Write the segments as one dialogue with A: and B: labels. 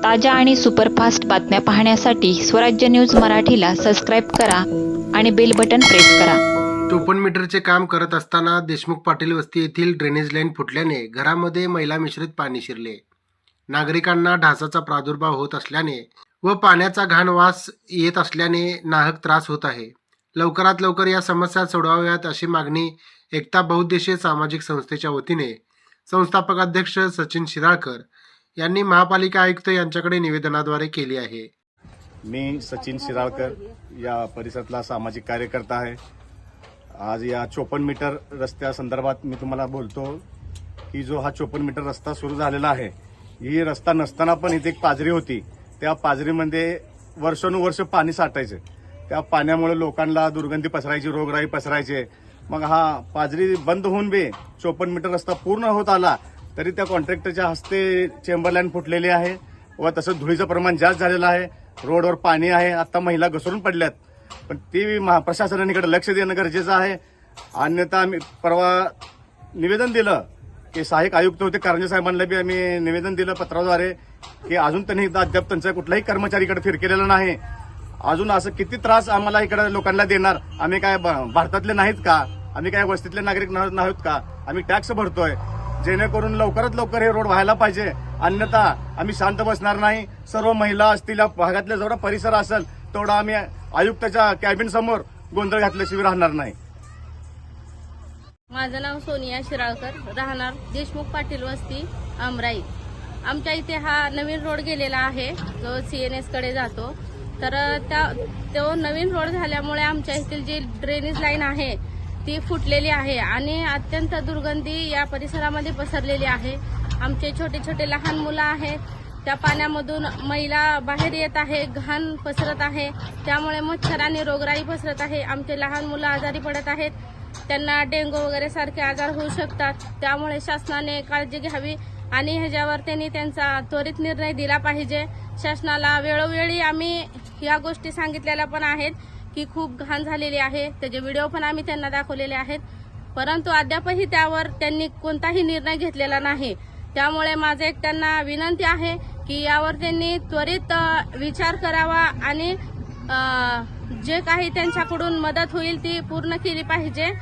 A: ताज्या आणि सुपरफास्ट बातम्या पाहण्यासाठी स्वराज्य न्यूज मराठीला सबस्क्राईब करा आणि बेल बटन प्रेस करा.
B: 54 मीटरचे काम करत असताना देशमुख पाटील वस्ती येथील ड्रेनेज लाईन फुटल्याने घरामध्ये मैला मिश्रित पाणी शिरले. नागरिकांना ढासाचा प्रादुर्भाव होत असल्याने व पाण्याचा घाण वास येत असल्याने नाहक त्रास होत आहे. लवकरात लवकर या समस्या सोडवाव्यात अशी मागणी एकता बहुउद्देशीय सामाजिक संस्थेच्या वतीने संस्थापक अध्यक्ष सचिन शिराळकर यांनी महापालिका आयुक्त यांच्याकडे निवेदनाद्वारे केली आहे.
C: मी सचिन शिराळकर या परिसरातला सामाजिक कार्यकर्ता आहे. आज या 54 मीटर रस्त्यासंदर्भात मी तुम्हाला बोलतो की जो हा 54 मीटर रस्ता सुरू झालेला आहे, ही रस्ता नसताना पण इथे एक पाजरी होती. त्या पाजरीमध्ये वर्षानुवर्ष पाणी साठायचे. त्या पाण्यामुळे लोकांना दुर्गंधी पसरायची, रोगराई पसरायचे. मग हा पाजरी बंद होऊन बी 54 मीटर रस्ता पूर्ण होत आला तरी त्या कॉन्ट्रॅक्टरच्या हस्ते चेंबर लाईन फुटलेली आहे व तसंच धुळीचं प्रमाण जास्त झालेलं आहे. रोडवर पाणी आहे. आता महिला घसरून पडल्यात. पण ती प्रशासनाकडे लक्ष देणं गरजेचं आहे. अन्यथा आम्ही परवा निवेदन दिलं की सहाय्यक आयुक्त होते कारंजे साहेबांना बी आम्ही निवेदन दिलं पत्राद्वारे की अजून त्यांनी अद्याप त्यांचा कुठलाही कर्मचारीकडे फिरकेलेला नाही. अजून असं किती त्रास आम्हाला इकडे लोकांना देणार? आम्ही काय भारतातले नाहीत का? आम्ही काय वस्तीतले नागरिक नाहीत का? आम्ही टॅक्स भरतोय. जेणेकरून लवकरात लवकर हे रोड व्हायला पाहिजे. अन्यथा आम्ही शांत बसणार नाही. सर्व महिला असतील, भागातला जेवढा परिसर असेल तेवढा आम्ही आयुक्ताच्या कॅबिन समोर गोंधळ घातल्याशिवाय राहणार नाही.
D: माझं नाव सोनिया शिराळकर, राहणार देशमुख पाटील वस्ती अमराई. आमच्या इथे हा नवीन रोड गेलेला आहे जो CNS कडे जातो. तर तो नवीन रोड झाल्यामुळे आमच्या इथील जी ड्रेनेज लाईन आहे ती फुटलेली आहे आणि अत्यंत दुर्गंधी या परिसरामध्ये पसरलेली आहे. आमचे छोटे छोटे लहान मुलं आहेत. त्या पाण्यामधून मैला बाहेर येत आहे, घाण पसरत आहे. त्यामुळे मच्छर आणि रोगराई पसरत आहे. आमचे लहान मुलं आजारी पडत आहेत. त्यांना डेंग्यू वगैरे सारखे आजार होऊ शकतात. त्यामुळे शासनाने काळजी घ्यावी आणि ह्याच्यावर त्यांनी त्यांचा त्वरित निर्णय दिला पाहिजे. शासनाला वेळोवेळी आम्ही या गोष्टी सांगितलेल्या पण आहेत की खूप घाण झालेली आहे. त्याचे व्हिडिओ पण आम्ही त्यांना दाखवलेले आहेत. परंतु अद्यापही त्यावर त्यांनी कोणताही निर्णय घेतलेला नाही. त्यामुळे माझं एक त्यांना विनंती आहे की यावर त्यांनी त्वरित विचार करावा आणि जे काही त्यांच्याकडून मदत होईल ती पूर्ण केली पाहिजे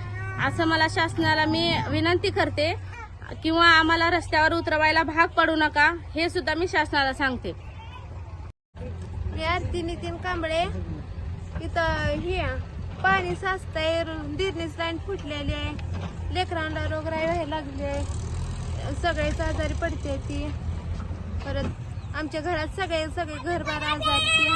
D: असं मला शासनाला मी विनंती करते. किंवा आम्हाला रस्त्यावर उतरवायला भाग पडू नका हे सुद्धा मी शासनाला सांगते.
E: मी आरती नितीन कांबळे. इथं हे पाणी साचतंय, ड्रेनेज लाईन फुटलेली आहे, लेकरांना रोगराई व्हायला लागली आहे, सगळेच आजारी पडते ती. परत आमच्या घरात सगळे घरबार आजारी